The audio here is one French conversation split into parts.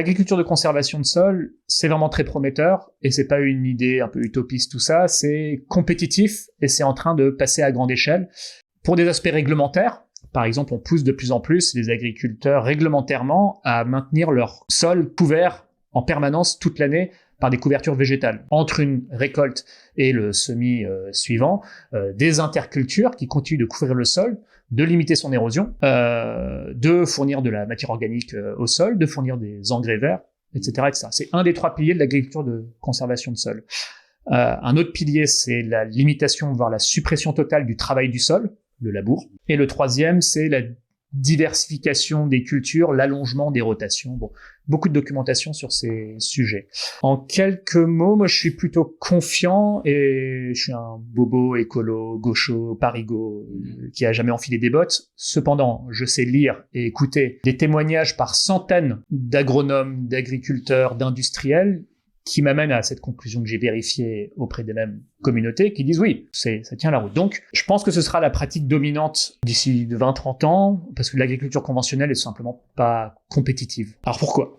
L'agriculture de conservation de sol, c'est vraiment très prometteur et c'est pas une idée un peu utopiste tout ça, c'est compétitif et c'est en train de passer à grande échelle. Pour des aspects réglementaires, par exemple, on pousse de plus en plus les agriculteurs réglementairement à maintenir leur sol couvert en permanence toute l'année par des couvertures végétales. Entre une récolte et le semis suivant, des intercultures qui continuent de couvrir le sol, de limiter son érosion, de fournir de la matière organique au sol, de fournir des engrais verts, etc., etc. C'est un des 3 piliers de l'agriculture de conservation de sol. Un autre pilier, c'est la limitation, voire la suppression totale du travail du sol, le labour. Et le 3e, c'est la diversification des cultures, l'allongement des rotations. Bon, beaucoup de documentation sur ces sujets. En quelques mots, moi je suis plutôt confiant et je suis un bobo écolo, gaucho, parigo qui a jamais enfilé des bottes. Cependant, je sais lire et écouter des témoignages par centaines d'agronomes, d'agriculteurs, d'industriels qui m'amènent à cette conclusion que j'ai vérifiée auprès des mêmes communautés, qui disent oui, ça tient la route. Donc, je pense que ce sera la pratique dominante d'ici 20-30 ans, parce que l'agriculture conventionnelle est simplement pas compétitive. Alors pourquoi?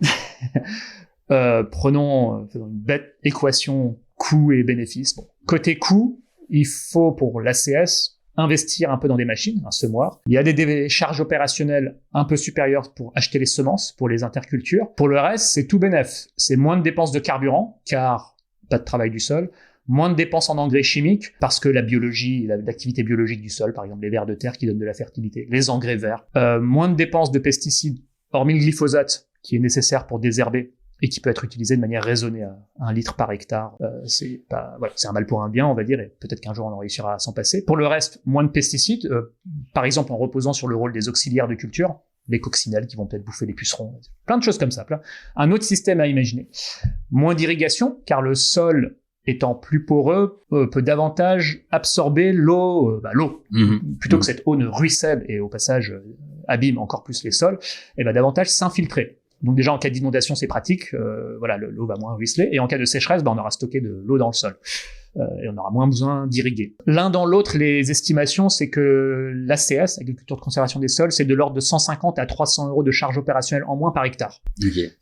Faisons une bête équation coût et bénéfice. Bon. Côté coût, il faut pour l'ACS investir un peu dans des machines, un semoir. Il y a des charges opérationnelles un peu supérieures pour acheter les semences, pour les intercultures. Pour le reste, c'est tout bénef. C'est moins de dépenses de carburant, car pas de travail du sol, moins de dépenses en engrais chimiques, parce que la biologie, l'activité biologique du sol, par exemple les vers de terre qui donnent de la fertilité, les engrais verts, moins de dépenses de pesticides, hormis le glyphosate, qui est nécessaire pour désherber, et qui peut être utilisé de manière raisonnée à 1 litre par hectare. C'est un mal pour un bien, on va dire, et peut-être qu'un jour on en réussira à s'en passer. Pour le reste, moins de pesticides, par exemple en reposant sur le rôle des auxiliaires de culture, les coccinelles qui vont peut-être bouffer les pucerons, plein de choses comme ça. Un autre système à imaginer. Moins d'irrigation, car le sol étant plus poreux, peut davantage absorber l'eau, plutôt que cette eau ne ruisselle et au passage abîme encore plus les sols, et va davantage s'infiltrer. Donc déjà en cas d'inondation c'est pratique, l'eau va moins ruisseler, et en cas de sécheresse, on aura stocké de l'eau dans le sol. Et on aura moins besoin d'irriguer. L'un dans l'autre, les estimations, c'est que l'ACS, agriculture de conservation des sols, c'est de l'ordre de 150 à 300 € de charge opérationnelle en moins par hectare. Okay.